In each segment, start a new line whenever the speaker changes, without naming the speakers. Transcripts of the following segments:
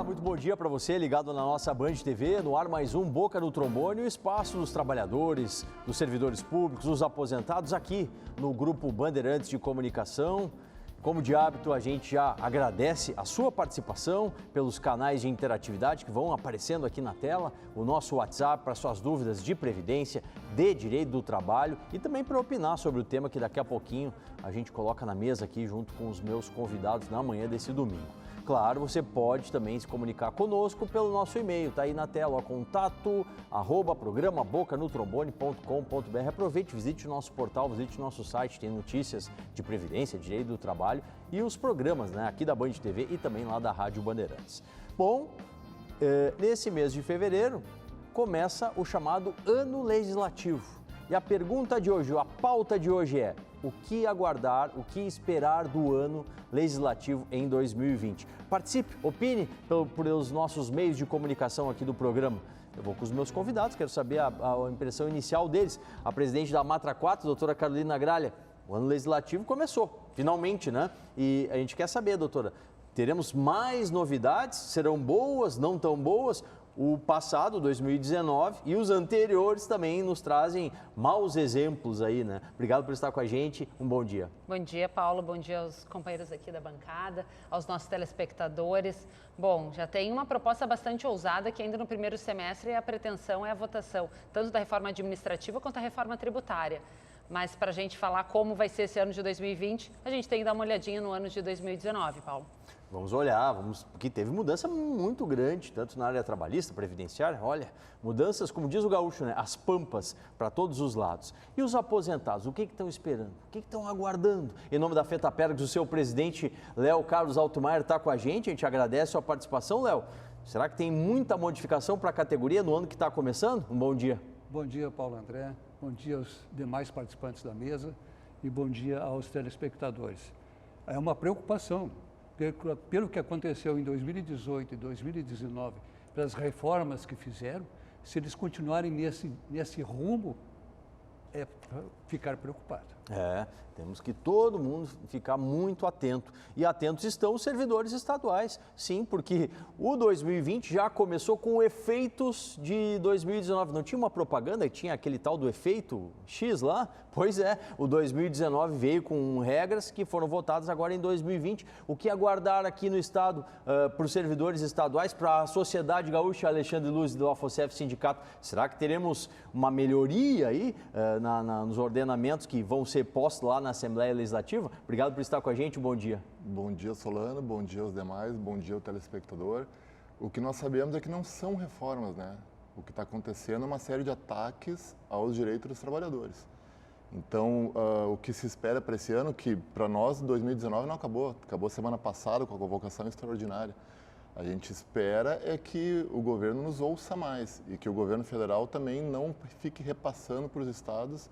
Olá, muito bom dia para você ligado na nossa Band TV, no ar mais um Boca no Trombone, o espaço dos trabalhadores, dos servidores públicos, dos aposentados aqui no Grupo Bandeirantes de Comunicação. Como de hábito, a gente já agradece a sua participação pelos canais de interatividade que vão aparecendo aqui na tela, o nosso WhatsApp para suas dúvidas de previdência, de direito do trabalho e também para opinar sobre o tema que daqui a pouquinho a gente coloca na mesa aqui junto com os meus convidados na manhã desse domingo. Claro, você pode também se comunicar conosco pelo nosso e-mail, tá aí na tela, contato@programaBocanotrombone.com.br. Aproveite, visite o nosso portal, visite o nosso site, tem notícias de previdência, direito do trabalho e os programas, né, aqui da Band TV e também lá da Rádio Bandeirantes. Bom, nesse mês de fevereiro começa o chamado Ano Legislativo. E a pergunta de hoje, a pauta de hoje é: o que aguardar, o que esperar do ano legislativo em 2020? Participe, opine pelos nossos meios de comunicação aqui do programa. Eu vou com os meus convidados, quero saber a impressão inicial deles. A presidente da Matra 4, doutora Carolina Gralha, o ano legislativo começou, finalmente, né? E a gente quer saber, doutora, teremos mais novidades? Serão boas, não tão boas? O passado, 2019, e os anteriores também nos trazem maus exemplos aí, né? Obrigado por estar com a gente, um bom dia.
Bom dia, Paulo, bom dia aos companheiros aqui da bancada, aos nossos telespectadores. Bom, já tem uma proposta bastante ousada que ainda no primeiro semestre a pretensão é a votação, tanto da reforma administrativa quanto da reforma tributária. Mas para a gente falar como vai ser esse ano de 2020, a gente tem que dar uma olhadinha no ano de 2019, Paulo.
Vamos olhar, porque teve mudança muito grande, tanto na área trabalhista, previdenciária, olha, mudanças, como diz o gaúcho, né, as pampas para todos os lados. E os aposentados, o que estão esperando? O que estão aguardando? Em nome da Fetapergs, o seu presidente, Léo Carlos Altmaier, está com a gente agradece a sua participação, Léo. Será que tem muita modificação para a categoria no ano que está começando? Um bom dia.
Bom dia, Paulo André, bom dia aos demais participantes da mesa e bom dia aos telespectadores. É uma preocupação. Pelo que aconteceu em 2018 e 2019, pelas reformas que fizeram, se eles continuarem nesse rumo, é ficar preocupado.
Temos que todo mundo ficar muito atento. E atentos estão os servidores estaduais, sim, porque o 2020 já começou com efeitos de 2019. Não tinha uma propaganda que tinha aquele tal do efeito X lá? Pois é, o 2019 veio com regras que foram votadas agora em 2020. O que aguardar aqui no estado para os servidores estaduais, para a Sociedade Gaúcha, Alexandre Luz do AFOSEF Sindicato? Será que teremos uma melhoria aí nos ordenamentos que vão ser postos lá na Assembleia Legislativa? Obrigado por estar com a gente, bom dia.
Bom dia, Solano, bom dia aos demais, bom dia ao telespectador. O que nós sabemos é que não são reformas, né? O que está acontecendo é uma série de ataques aos direitos dos trabalhadores. Então, o que se espera para esse ano, que para nós 2019 não acabou semana passada com a convocação extraordinária. A gente espera é que o governo nos ouça mais e que o governo federal também não fique repassando para os estados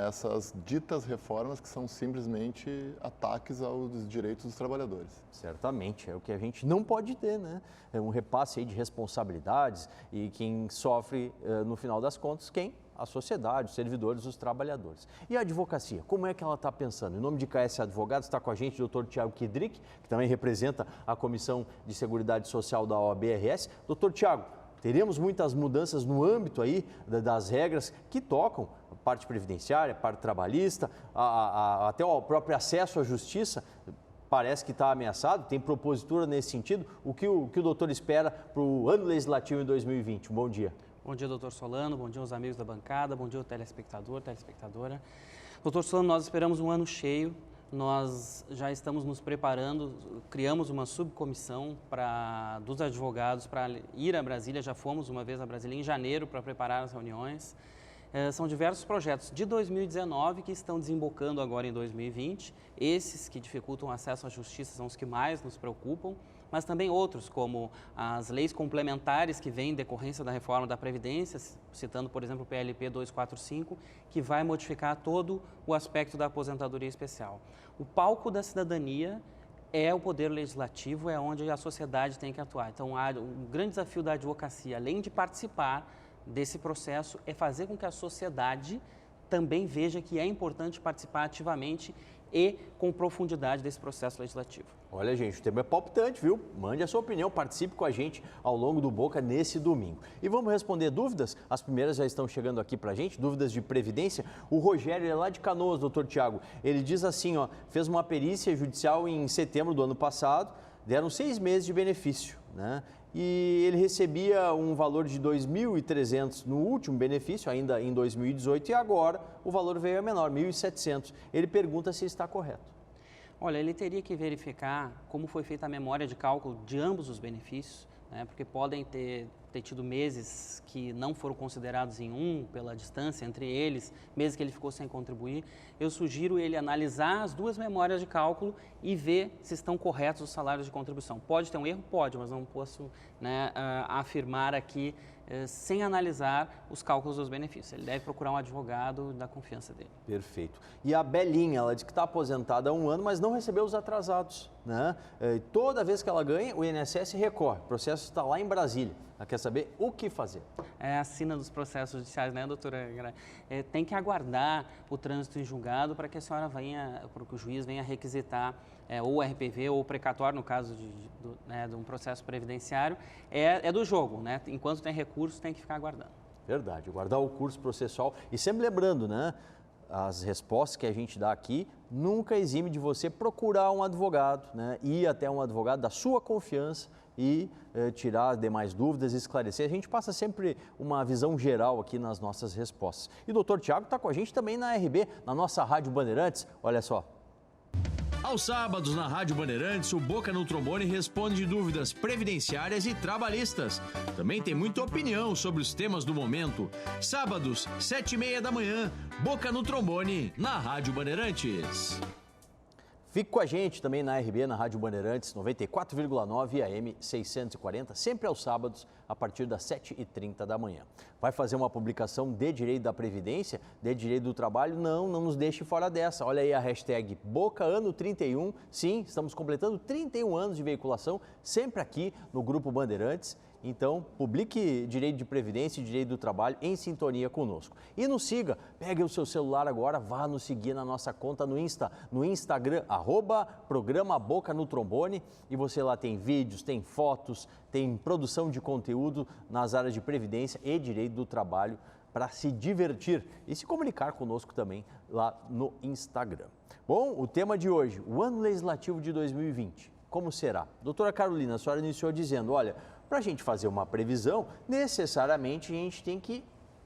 essas ditas reformas que são simplesmente ataques aos direitos dos trabalhadores.
Certamente, é o que a gente não pode ter, né? É um repasse aí de responsabilidades e quem sofre, no final das contas, quem? A sociedade, os servidores, os trabalhadores. E a advocacia, como é que ela está pensando? Em nome de KS Advogados, está com a gente o Dr. Tiago Kidrick, que também representa a Comissão de Seguridade Social da OAB-RS. Dr. Tiago, teremos muitas mudanças no âmbito aí das regras que tocam a parte previdenciária, a parte trabalhista, até o próprio acesso à justiça. Parece que está ameaçado, tem propositura nesse sentido. O que o doutor espera para o ano legislativo em 2020? Um bom dia.
Bom dia, doutor Solano, bom dia aos amigos da bancada, bom dia ao telespectador, telespectadora. Doutor Solano, nós esperamos um ano cheio, nós já estamos nos preparando, criamos uma subcomissão dos advogados para ir a Brasília, já fomos uma vez a Brasília em janeiro para preparar as reuniões. São diversos projetos de 2019 que estão desembocando agora em 2020. Esses que dificultam o acesso à justiça são os que mais nos preocupam, mas também outros, como as leis complementares que vêm em decorrência da reforma da Previdência, citando, por exemplo, o PLP 245, que vai modificar todo o aspecto da aposentadoria especial. O palco da cidadania é o poder legislativo, é onde a sociedade tem que atuar. Então, o grande desafio da advocacia, além de participar desse processo, é fazer com que a sociedade também veja que é importante participar ativamente e com profundidade desse processo legislativo.
Olha, gente, o tema é palpitante, viu? Mande a sua opinião, participe com a gente ao longo do Boca nesse domingo. E vamos responder dúvidas? As primeiras já estão chegando aqui pra gente, dúvidas de previdência. O Rogério, ele é lá de Canoas, doutor Tiago. Ele diz assim, ó, fez uma perícia judicial em setembro do ano passado, deram 6 meses de benefício, né? E ele recebia um valor de 2.300 no último benefício, ainda em 2018, e agora o valor veio a menor, 1.700. Ele pergunta se está correto.
Olha, ele teria que verificar como foi feita a memória de cálculo de ambos os benefícios, né? Porque podem ter tido meses que não foram considerados em um, pela distância entre eles, meses que ele ficou sem contribuir. Eu sugiro ele analisar as duas memórias de cálculo e ver se estão corretos os salários de contribuição. Pode ter um erro? Pode, mas não posso, né, afirmar aqui sem analisar os cálculos dos benefícios. Ele deve procurar um advogado da confiança dele.
Perfeito. E a Belinha, ela diz que está aposentada há 1 ano, mas não recebeu os atrasados, né? Toda vez que ela ganha, o INSS recorre. O processo está lá em Brasília. Ela quer saber o que fazer.
É a sina dos processos judiciais, né, doutora? Tem que aguardar o trânsito em julgado para que a senhora venha, para que o juiz venha requisitar ou o RPV ou o precatório, no caso de um processo previdenciário. É do jogo, né? Enquanto tem recurso, tem que ficar aguardando.
Verdade, guardar o curso processual. E sempre lembrando, né? As respostas que a gente dá aqui nunca exime de você procurar um advogado, né? Ir até um advogado da sua confiança e tirar demais dúvidas, esclarecer. A gente passa sempre uma visão geral aqui nas nossas respostas. E o doutor Tiago está com a gente também na RB, na nossa Rádio Bandeirantes. Olha só.
Aos sábados, na Rádio Bandeirantes, o Boca no Trombone responde dúvidas previdenciárias e trabalhistas. Também tem muita opinião sobre os temas do momento. Sábados, 7h30 da manhã, Boca no Trombone, na Rádio Bandeirantes.
Fique com a gente também na RB, na Rádio Bandeirantes, 94,9 AM 640, sempre aos sábados, a partir das 7h30 da manhã. Vai fazer uma publicação de direito da Previdência, de direito do trabalho? Não nos deixe fora dessa. Olha aí a hashtag BocaAno31. Sim, estamos completando 31 anos de veiculação, sempre aqui no Grupo Bandeirantes. Então, publique direito de previdência e direito do trabalho em sintonia conosco. E nos siga, pegue o seu celular agora, vá nos seguir na nossa conta no Instagram, @programa Boca no Trombone. E você lá tem vídeos, tem fotos, tem produção de conteúdo nas áreas de previdência e direito do trabalho para se divertir e se comunicar conosco também lá no Instagram. Bom, o tema de hoje, o ano legislativo de 2020, como será? Doutora Carolina, a senhora iniciou dizendo, olha, para a gente fazer uma previsão, necessariamente a gente tem que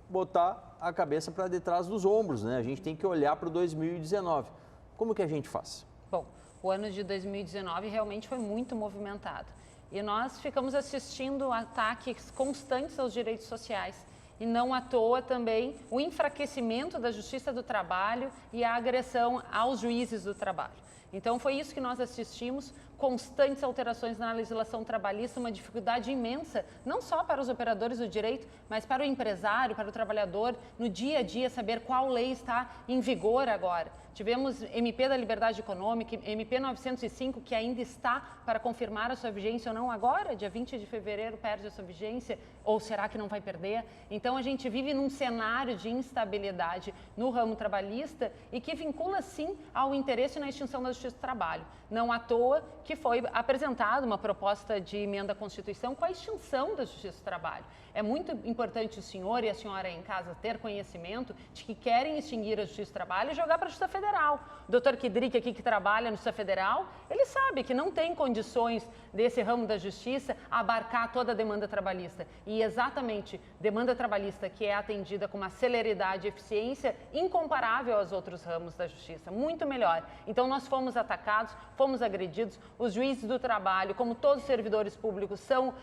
botar a cabeça para detrás dos ombros, né? A gente tem que olhar para o 2019. Como que a gente faz?
Bom, o ano de 2019 realmente foi muito movimentado. E nós ficamos assistindo ataques constantes aos direitos sociais. E não à toa também o enfraquecimento da Justiça do Trabalho e a agressão aos juízes do trabalho. Então foi isso que nós assistimos, constantes alterações na legislação trabalhista, uma dificuldade imensa, não só para os operadores do direito, mas para o empresário, para o trabalhador, no dia a dia, saber qual lei está em vigor agora. Tivemos MP da Liberdade Econômica, MP 905, que ainda está para confirmar a sua vigência ou não agora, dia 20 de fevereiro perde a sua vigência, ou será que não vai perder? Então a gente vive num cenário de instabilidade no ramo trabalhista e que vincula sim ao interesse na extinção da Justiça do Trabalho. Não à toa que foi apresentada uma proposta de emenda à Constituição com a extinção da Justiça do Trabalho. É muito importante o senhor e a senhora em casa ter conhecimento de que querem extinguir a Justiça do Trabalho e jogar para a Justiça Federal. O doutor Kidrick aqui que trabalha na Justiça Federal, ele sabe que não tem condições desse ramo da Justiça abarcar toda a demanda trabalhista. E exatamente demanda trabalhista que é atendida com uma celeridade e eficiência incomparável aos outros ramos da Justiça, muito melhor. Então nós fomos atacados, fomos agredidos, os juízes do trabalho, como todos os servidores públicos, são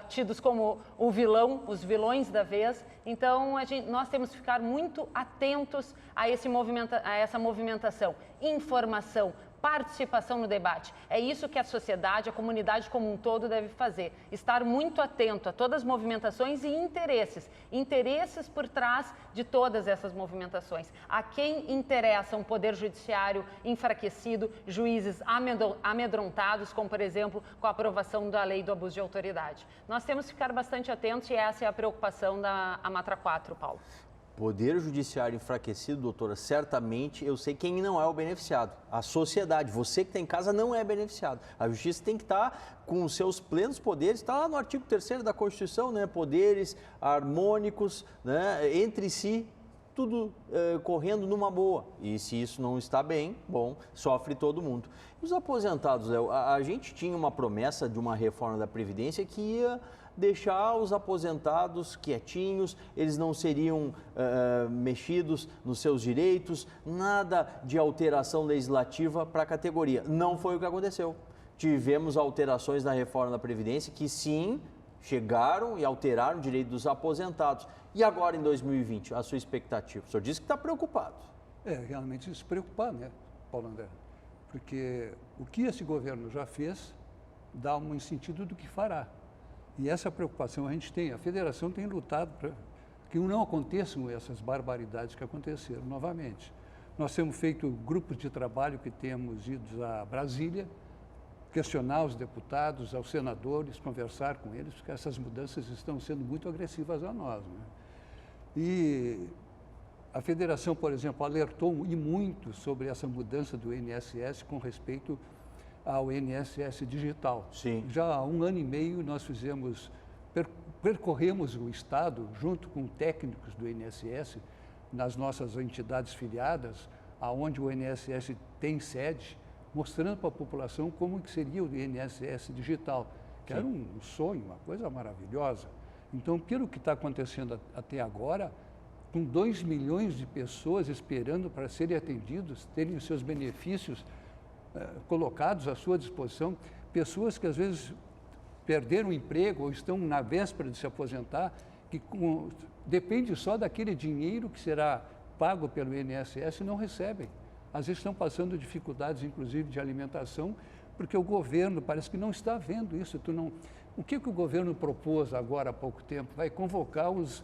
tidos como o vilão, os vilões da vez. Então nós temos que ficar muito atentos a essa movimentação, informação, participação no debate. É isso que a sociedade, a comunidade como um todo deve fazer. Estar muito atento a todas as movimentações e interesses por trás de todas essas movimentações. A quem interessa um poder judiciário enfraquecido, juízes amedrontados, como por exemplo com a aprovação da lei do abuso de autoridade. Nós temos que ficar bastante atentos e essa é a preocupação da Amatra 4, Paulo.
Poder Judiciário enfraquecido, doutora, certamente eu sei quem não é o beneficiado. A sociedade, você que está em casa não é beneficiado. A Justiça tem que estar com os seus plenos poderes, está lá no artigo 3º da Constituição, né? Poderes harmônicos, né? Entre si, tudo correndo numa boa. E se isso não está bem, bom, sofre todo mundo. E os aposentados, Léo, a gente tinha uma promessa de uma reforma da Previdência que ia deixar os aposentados quietinhos, eles não seriam mexidos nos seus direitos, nada de alteração legislativa para a categoria. Não foi o que aconteceu. Tivemos alterações na reforma da Previdência que sim, chegaram e alteraram o direito dos aposentados. E agora em 2020, a sua expectativa? O senhor disse que está preocupado.
Realmente se preocupar, né, Paulo André? Porque o que esse governo já fez dá um sentido do que fará. E essa preocupação a gente tem. A federação tem lutado para que não aconteçam essas barbaridades que aconteceram novamente. Nós temos feito grupos de trabalho que temos ido a Brasília, questionar os deputados, aos senadores, conversar com eles, porque essas mudanças estão sendo muito agressivas a nós, né? E a federação, por exemplo, alertou e muito sobre essa mudança do INSS com respeito ao INSS digital.
Sim.
Já há 1 ano e meio nós percorremos o Estado, junto com técnicos do INSS, nas nossas entidades filiadas, aonde o INSS tem sede, mostrando para a população como que seria o INSS digital, que era um sonho, uma coisa maravilhosa. Então, pelo que está acontecendo até agora, com 2 milhões de pessoas esperando para serem atendidos, terem os seus benefícios colocados à sua disposição, pessoas que às vezes perderam o emprego ou estão na véspera de se aposentar, que depende só daquele dinheiro que será pago pelo INSS e não recebem. Às vezes estão passando dificuldades, inclusive, de alimentação, porque o governo parece que não está vendo isso. O que o governo propôs agora há pouco tempo? Vai convocar os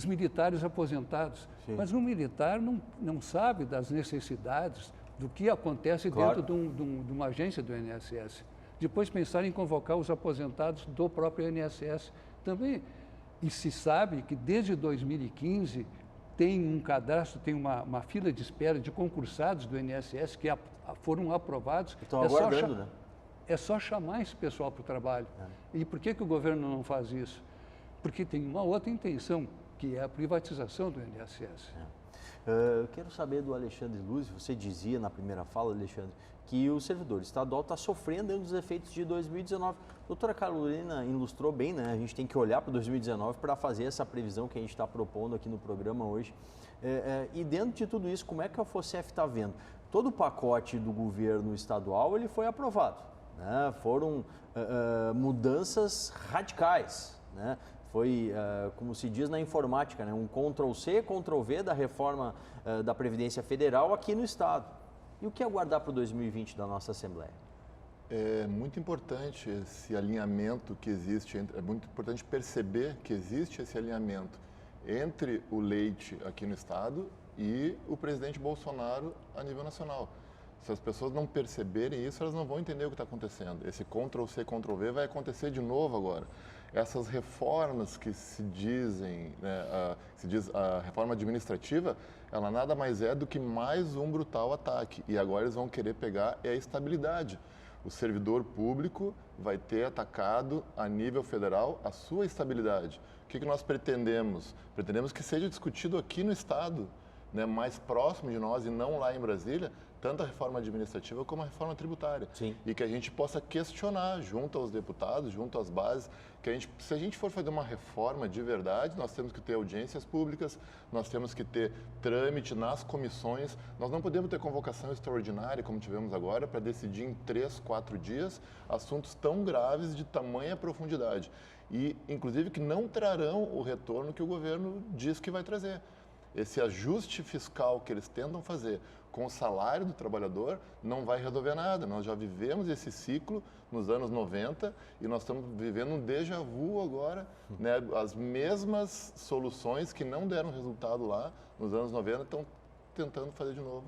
militares aposentados. Sim. Mas o militar não sabe das necessidades, do que acontece dentro de uma agência do INSS. Depois pensar em convocar os aposentados do próprio INSS também. E se sabe que desde 2015 tem um cadastro, tem uma fila de espera de concursados do INSS que foram aprovados.
Estão aguardando, né?
É só chamar esse pessoal para o trabalho. E por que o governo não faz isso? Porque tem uma outra intenção, que é a privatização do INSS.
Eu quero saber do Alexandre Luz, você dizia na primeira fala, Alexandre, que o servidor estadual está sofrendo dos efeitos de 2019. A doutora Carolina ilustrou bem, né? A gente tem que olhar para 2019 para fazer essa previsão que a gente está propondo aqui no programa hoje. E dentro de tudo isso, como é que a FOSEF está vendo? Todo o pacote do governo estadual ele foi aprovado, né? Foram mudanças radicais, né? Foi, como se diz na informática, né? Um Ctrl-C, Ctrl-V da reforma da Previdência Federal aqui no Estado. E o que aguardar para o 2020 da nossa Assembleia?
É muito importante esse alinhamento que existe, é muito importante perceber que existe esse alinhamento entre o Leite aqui no Estado e o presidente Bolsonaro a nível nacional. Se as pessoas não perceberem isso, elas não vão entender o que está acontecendo. Esse Ctrl-C, Ctrl-V vai acontecer de novo agora. Essas reformas que se dizem, né, se diz a reforma administrativa, ela nada mais é do que mais um brutal ataque. E agora eles vão querer pegar a estabilidade. O servidor público vai ter atacado a nível federal a sua estabilidade. O que nós pretendemos? Pretendemos que seja discutido aqui no Estado, né, mais próximo de nós e não lá em Brasília, tanto a reforma administrativa como a reforma tributária.
Sim.
E que a gente possa questionar junto aos deputados, junto às bases, que se a gente for fazer uma reforma de verdade, nós temos que ter audiências públicas, nós temos que ter trâmite nas comissões, nós não podemos ter convocação extraordinária, como tivemos agora, para decidir em 3, 4 dias assuntos tão graves de tamanha profundidade. E, inclusive, que não trarão o retorno que o governo diz que vai trazer. Esse ajuste fiscal que eles tentam fazer com o salário do trabalhador não vai resolver nada. Nós já vivemos esse ciclo nos anos 90 e nós estamos vivendo um déjà vu agora, né? As mesmas soluções que não deram resultado lá nos anos 90 estão tentando fazer de novo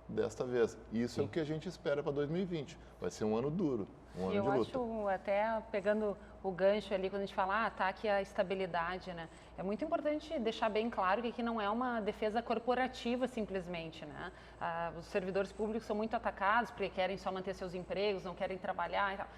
desta vez. E isso é o que a gente espera para 2020. Vai ser um ano duro. Um ano
E eu
de luta.
acho, até pegando o gancho ali, quando a gente fala ataque à estabilidade, né? É muito importante deixar bem claro que aqui não é uma defesa corporativa simplesmente, né? Os servidores públicos são muito atacados porque querem só manter seus empregos, não querem trabalhar e tal.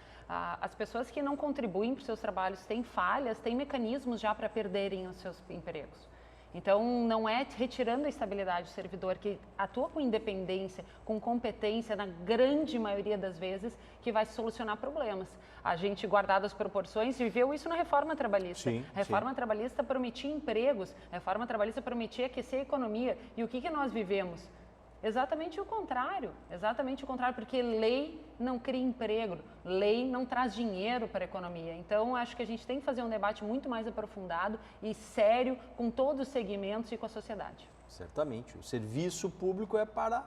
As pessoas que não contribuem para os seus trabalhos têm falhas, têm mecanismos já para perderem os seus empregos. Então, não é retirando a estabilidade do servidor que atua com independência, com competência, na grande maioria das vezes, que vai solucionar problemas. A gente, guardado as proporções, viveu isso na reforma trabalhista.
Sim,
a reforma trabalhista prometia empregos, a reforma trabalhista prometia aquecer a economia. E o que nós vivemos? Exatamente o contrário, porque lei não cria emprego, lei não traz dinheiro para a economia. Então, acho que a gente tem que fazer um debate muito mais aprofundado e sério com todos os segmentos e com a sociedade.
Certamente. O serviço público é para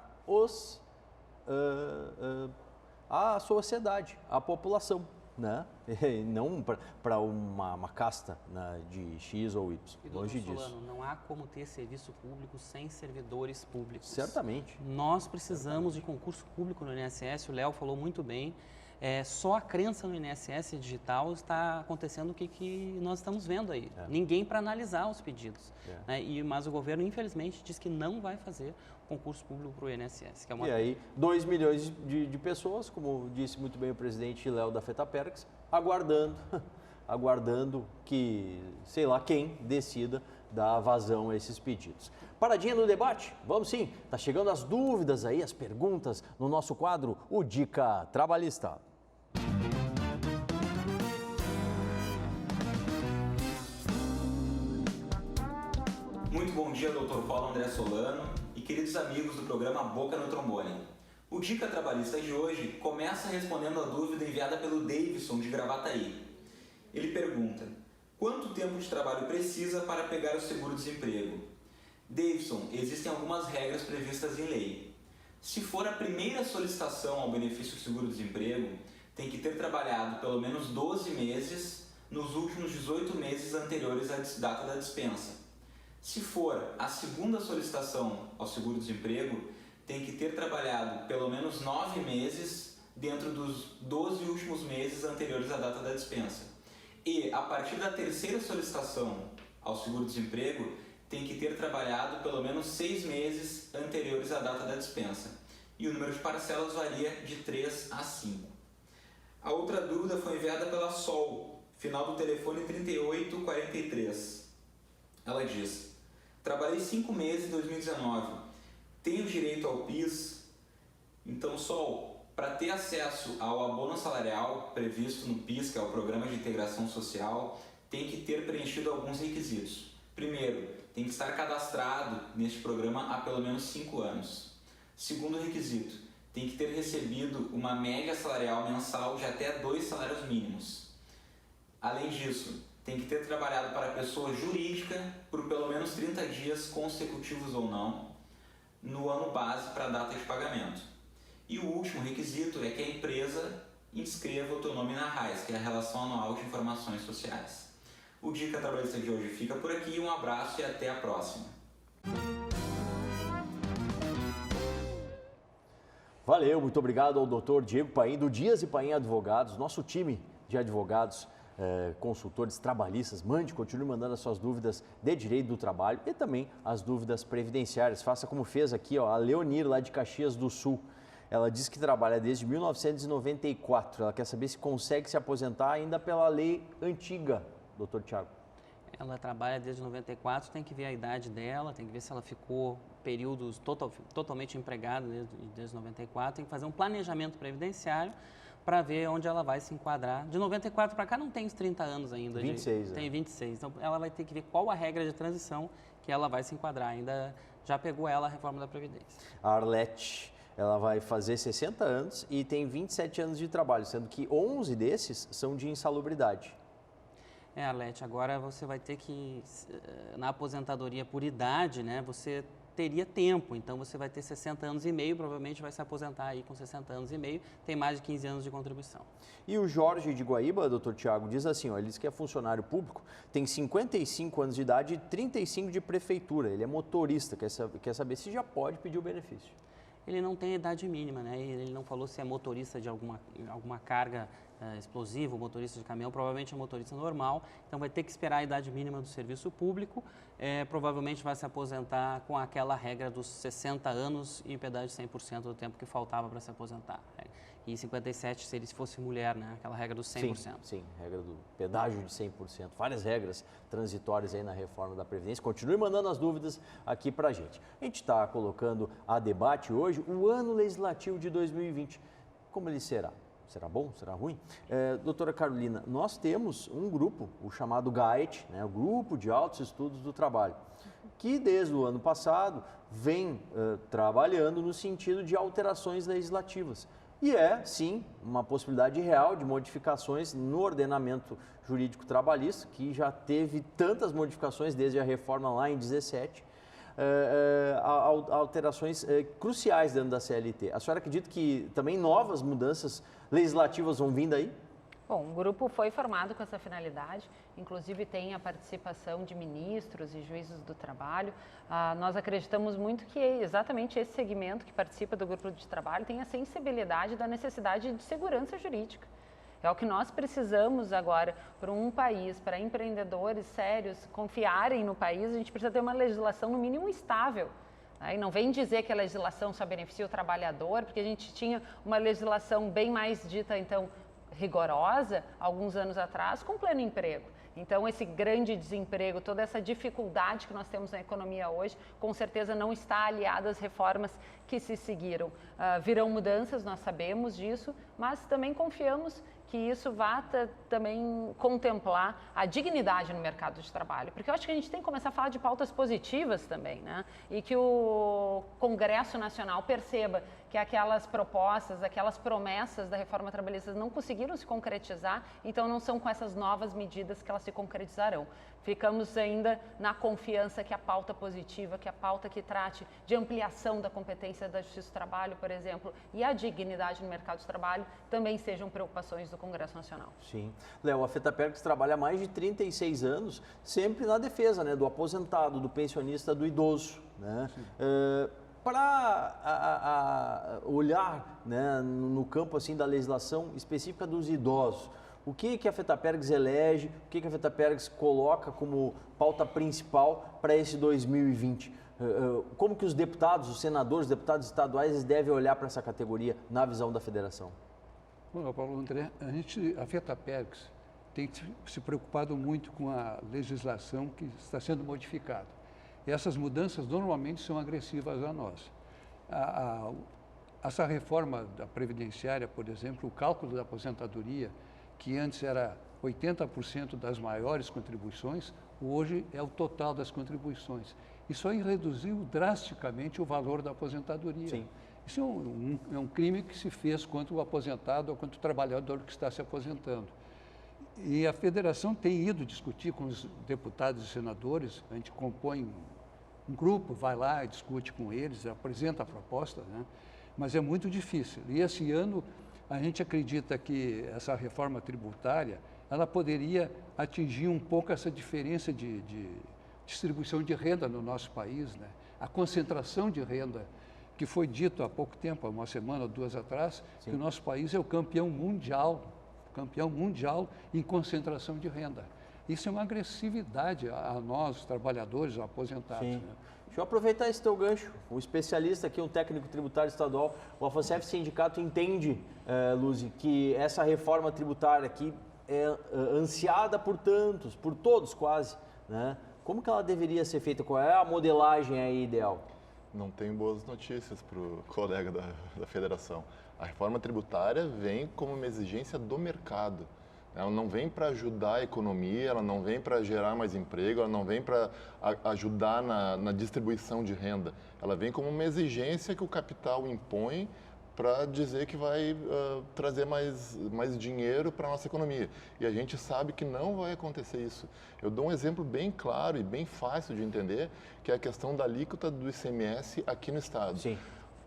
a sociedade, a população, né? E não para uma casta, né, de X ou Y.
E,
Longe
doutor
disso.
Solano, não há como ter serviço público sem servidores públicos.
Certamente.
Nós precisamos de concurso público no INSS, o Léo falou muito bem. Só a crença no INSS digital está acontecendo o que nós estamos vendo aí. Ninguém para analisar os pedidos. Né? Mas o governo, infelizmente, diz que não vai fazer concurso público para o INSS. Que é uma...
E aí, 2 milhões de pessoas, como disse muito bem o presidente Léo da Fetaperx, aguardando que, sei lá, quem decida dar vazão a esses pedidos. Paradinha no debate? Vamos sim. Tá chegando as dúvidas aí, as perguntas no nosso quadro, o Dica Trabalhista.
Muito bom dia, Dr. Paulo André Solano e queridos amigos do programa Boca no Trombone. O Dica Trabalhista de hoje começa respondendo a dúvida enviada pelo Davidson de Gravataí. Ele pergunta: quanto tempo de trabalho precisa para pegar o seguro-desemprego? Davidson, existem algumas regras previstas em lei. Se for a primeira solicitação ao benefício seguro-desemprego, tem que ter trabalhado pelo menos 12 meses nos últimos 18 meses anteriores à data da dispensa. Se for a segunda solicitação ao seguro-desemprego, tem que ter trabalhado pelo menos 9 meses dentro dos 12 últimos meses anteriores à data da dispensa. E, a partir da terceira solicitação ao seguro-desemprego, tem que ter trabalhado pelo menos 6 meses anteriores à data da dispensa. E o número de parcelas varia de 3 a 5. A outra dúvida foi enviada pela Sol, final do telefone 3843. Ela diz: trabalhei 5 meses em 2019, tenho direito ao PIS? Então, Sol, para ter acesso ao abono salarial previsto no PIS, que é o Programa de Integração Social, tem que ter preenchido alguns requisitos. Primeiro, tem que estar cadastrado neste programa há pelo menos 5 anos. Segundo requisito, tem que ter recebido uma média salarial mensal de até 2 salários mínimos. Além disso, tem que ter trabalhado para a pessoa jurídica por pelo menos 30 dias consecutivos ou não, no ano base para a data de pagamento. E o último requisito é que a empresa inscreva o teu nome na RAIS, que é a Relação Anual de Informações Sociais. O Dica Trabalhista de hoje fica por aqui, um abraço e até a próxima.
Valeu, muito obrigado ao Dr. Diego Paim, do Dias e Paim Advogados, nosso time de advogados, consultores trabalhistas. Continue mandando as suas dúvidas de direito do trabalho e também as dúvidas previdenciárias. Faça como fez aqui, ó, a Leonir, lá de Caxias do Sul. Ela diz que trabalha desde 1994. Ela quer saber se consegue se aposentar ainda pela lei antiga, doutor Tiago.
Ela trabalha desde 94, tem que ver a idade dela, tem que ver se ela ficou períodos totalmente empregada desde 94, tem que fazer um planejamento previdenciário para ver onde ela vai se enquadrar. De 94 para cá não tem os 30 anos ainda.
26,
Tem 26. Então, ela vai ter que ver qual a regra de transição que ela vai se enquadrar. Ainda já pegou ela a reforma da Previdência.
A Arlete, ela vai fazer 60 anos e tem 27 anos de trabalho, sendo que 11 desses são de insalubridade.
Arlete, agora você vai ter que, na aposentadoria por idade, né, você teria tempo, então você vai ter 60 anos e meio, provavelmente vai se aposentar aí com 60 anos e meio, tem mais de 15 anos de contribuição. E
o Jorge de Guaíba, doutor Tiago, diz assim, ó, ele diz que é funcionário público, tem 55 anos de idade e 35 de prefeitura, ele é motorista, quer saber se já pode pedir o benefício.
ele não tem idade mínima, né? Ele não falou se é motorista de alguma carga explosiva, motorista de caminhão, provavelmente é motorista normal, então vai ter que esperar a idade mínima do serviço público, provavelmente vai se aposentar com aquela regra dos 60 anos e pedágio de 100% do tempo que faltava para se aposentar. E 57 se ele fosse mulher, né? Aquela regra dos 100%.
Sim, regra do pedágio de 100%. Várias regras transitórias aí na reforma da Previdência. Continue mandando as dúvidas aqui para a gente. A gente está colocando a debate hoje o ano legislativo de 2020. Como ele será? Será bom? Será ruim? Doutora Carolina, nós temos um grupo, o chamado GAET, né, o Grupo de Altos Estudos do Trabalho, que desde o ano passado vem trabalhando no sentido de alterações legislativas. E sim, uma possibilidade real de modificações no ordenamento jurídico trabalhista, que já teve tantas modificações desde a reforma lá em 17, alterações cruciais dentro da CLT. A senhora acredita que também novas mudanças legislativas vão vindo aí?
Bom, o grupo foi formado com essa finalidade, inclusive tem a participação de ministros e juízes do trabalho. Nós acreditamos muito que exatamente esse segmento que participa do grupo de trabalho tem a sensibilidade da necessidade de segurança jurídica. É o que nós precisamos agora para um país, para empreendedores sérios confiarem no país, a gente precisa ter uma legislação no mínimo estável. E não vem dizer que a legislação só beneficia o trabalhador, porque a gente tinha uma legislação bem mais dita, então, rigorosa, alguns anos atrás, com pleno emprego. Então, esse grande desemprego, toda essa dificuldade que nós temos na economia hoje, com certeza não está aliada às reformas que se seguiram. Virão mudanças, nós sabemos disso, mas também confiamos que isso vá também contemplar a dignidade no mercado de trabalho. Porque eu acho que a gente tem que começar a falar de pautas positivas também, né? E que o Congresso Nacional perceba que aquelas propostas, aquelas promessas da reforma trabalhista não conseguiram se concretizar, então não são com essas novas medidas que elas se concretizarão. Ficamos ainda na confiança que a pauta positiva, que a pauta que trate de ampliação da competência da Justiça do Trabalho, por exemplo, e a dignidade no mercado de trabalho, também sejam preocupações do Congresso Nacional. Sim.
Léo, a FETAPERGS trabalha há mais de 36 anos, sempre na defesa, né, do aposentado, do pensionista, do idoso, né? Para olhar, né, no campo assim, da legislação específica dos idosos, o que a FETAPERGS elege, o que a FETAPERGS coloca como pauta principal para esse 2020? Como que os deputados, os senadores, os deputados estaduais devem olhar para essa categoria na visão da federação?
Bom, Paulo André, a FETAPERGS tem se preocupado muito com a legislação que está sendo modificada. E essas mudanças normalmente são agressivas a nós. Essa reforma da previdenciária, por exemplo, o cálculo da aposentadoria, que antes era 80% das maiores contribuições, hoje é o total das contribuições. Isso aí reduziu drasticamente o valor da aposentadoria.
Sim.
Isso é um crime que se fez contra o aposentado ou contra o trabalhador que está se aposentando. E a federação tem ido discutir com os deputados e senadores, a gente compõe um grupo, vai lá e discute com eles, apresenta a proposta, né? Mas é muito difícil. E esse ano a gente acredita que essa reforma tributária, ela poderia atingir um pouco essa diferença de distribuição de renda no nosso país, né? A concentração de renda, que foi dito há pouco tempo, há uma semana ou duas atrás, Sim. que o nosso país é o campeão mundial em concentração de renda. Isso é uma agressividade a nós, os trabalhadores, os aposentados. Né?
Deixa eu aproveitar esse teu gancho. O especialista aqui, um técnico tributário estadual, o AFANCEF Sindicato entende, Luzi, que essa reforma tributária aqui é ansiada por tantos, por todos quase, né? Como que ela deveria ser feita? Qual é a modelagem aí ideal?
Não tenho boas notícias para o colega da federação. A reforma tributária vem como uma exigência do mercado. Ela não vem para ajudar a economia, ela não vem para gerar mais emprego, ela não vem para ajudar na distribuição de renda. Ela vem como uma exigência que o capital impõe para dizer que vai trazer mais dinheiro para a nossa economia. E a gente sabe que não vai acontecer isso. Eu dou um exemplo bem claro e bem fácil de entender, que é a questão da alíquota do ICMS aqui no Estado.
Sim.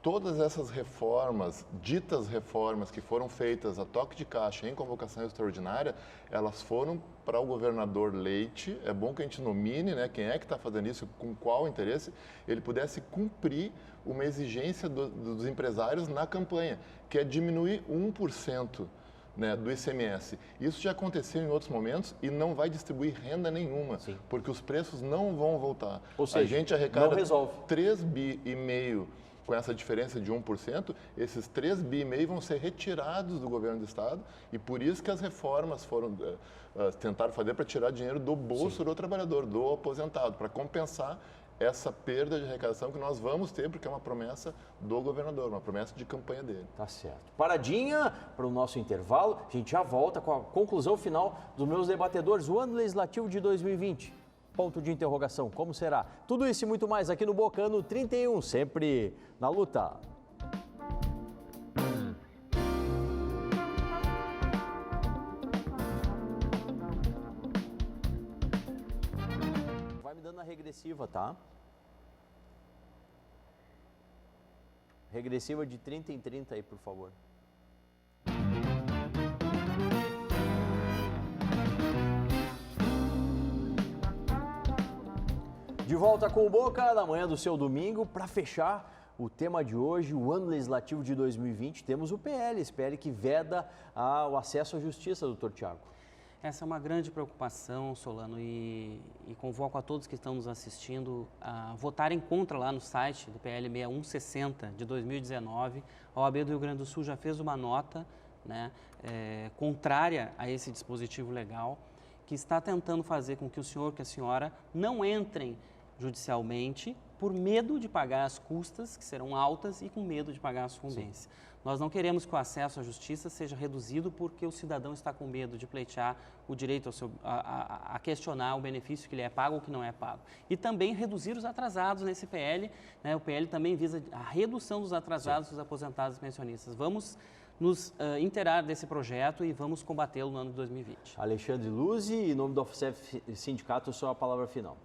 Todas essas reformas, ditas reformas que foram feitas a toque de caixa em convocação extraordinária, elas foram para o governador Leite. É bom que a gente nomine, né, quem é que está fazendo isso, com qual interesse, ele pudesse cumprir uma exigência dos empresários na campanha, que é diminuir 1%. Né, do ICMS. Isso já aconteceu em outros momentos e não vai distribuir renda nenhuma, porque os preços não vão voltar.
Ou seja,
a gente arrecada
não resolve.
3,5 bi com essa diferença de 1%, esses 3,5 bi vão ser retirados do governo do estado e por isso que as reformas foram tentaram fazer para tirar dinheiro do bolso do trabalhador, do aposentado, para compensar essa perda de arrecadação que nós vamos ter, porque é uma promessa do governador, uma promessa de campanha dele.
Tá certo. Paradinha para o nosso intervalo. A gente já volta com a conclusão final dos meus debatedores. O ano legislativo de 2020. Ponto de interrogação. Como será? Tudo isso e muito mais aqui no Boca no 31, sempre na luta. Vai me dando a regressiva, tá? Regressiva de 30 em 30 aí, por favor. De volta com o Boca na manhã do seu domingo. Para fechar o tema de hoje, o ano legislativo de 2020, temos o PL, esse PL que veda o acesso à justiça, doutor Tiago.
Essa é uma grande preocupação, Solano, e convoco a todos que estão nos assistindo a votarem contra lá no site do PL 6160 de 2019. A OAB do Rio Grande do Sul já fez uma nota, né, contrária a esse dispositivo legal, que está tentando fazer com que o senhor e a senhora não entrem judicialmente por medo de pagar as custas, que serão altas, e com medo de pagar a sucumbência. Nós não queremos que o acesso à justiça seja reduzido porque o cidadão está com medo de pleitear o direito a questionar o benefício que lhe é pago ou que não é pago. E também reduzir os atrasados nesse PL. Né? O PL também visa a redução dos atrasados dos aposentados e pensionistas. Vamos nos inteirar desse projeto e vamos combatê-lo no ano de 2020.
Alexandre Luzzi, em nome do OFCEF Sindicato, só a palavra final.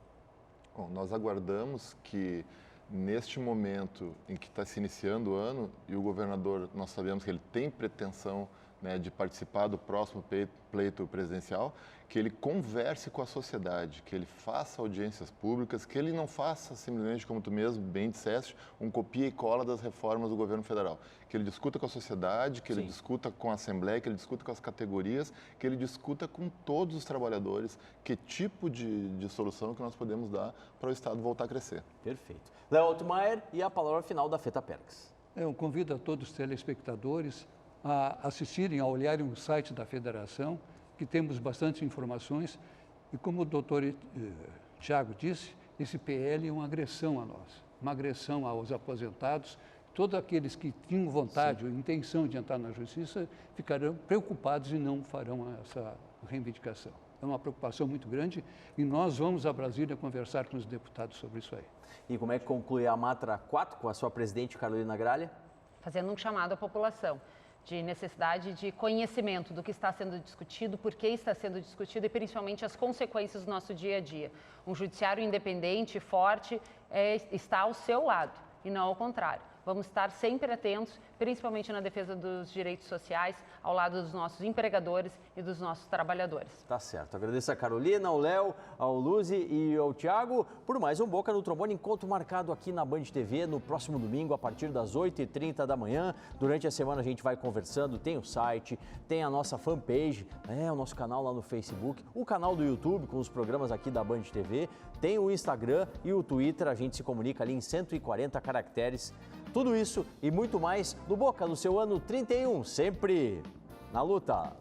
Bom, nós aguardamos que neste momento em que está se iniciando o ano e o governador, nós sabemos que ele tem pretensão, né, de participar do próximo pleito presidencial, que ele converse com a sociedade, que ele faça audiências públicas, que ele não faça simplesmente, como tu mesmo bem disseste, um copia e cola das reformas do governo federal. Que ele discuta com a sociedade, que ele discuta com a Assembleia, que ele discuta com as categorias, que ele discuta com todos os trabalhadores que tipo de solução que nós podemos dar para o Estado voltar a crescer.
Perfeito. Léo Altmaier e a palavra final da Feta Perks.
Eu convido a todos os telespectadores a assistirem, a olharem o site da Federação, que temos bastante informações. E como o doutor Tiago disse, esse PL é uma agressão a nós, uma agressão aos aposentados. Todos aqueles que tinham vontade ou intenção de entrar na justiça ficarão preocupados e não farão essa reivindicação. É uma preocupação muito grande e nós vamos a Brasília conversar com os deputados sobre isso aí.
E como é que conclui a Matra 4 com a sua presidente Carolina Gralha?
Fazendo um chamado à população de necessidade de conhecimento do que está sendo discutido, por que está sendo discutido e principalmente as consequências do nosso dia a dia. Um judiciário independente e forte está ao seu lado e não ao contrário. Vamos estar sempre atentos, principalmente na defesa dos direitos sociais, ao lado dos nossos empregadores e dos nossos trabalhadores.
Tá certo. Agradeço a Carolina, ao Léo, ao Luzzi e ao Tiago por mais um Boca no Trombone. Encontro marcado aqui na Band TV no próximo domingo, a partir das 8h30 da manhã. Durante a semana a gente vai conversando, tem o site, tem a nossa fanpage, o nosso canal lá no Facebook, o canal do YouTube com os programas aqui da Band TV, tem o Instagram e o Twitter, a gente se comunica ali em 140 caracteres. Tudo isso e muito mais no Boca no seu ano 31, sempre na luta.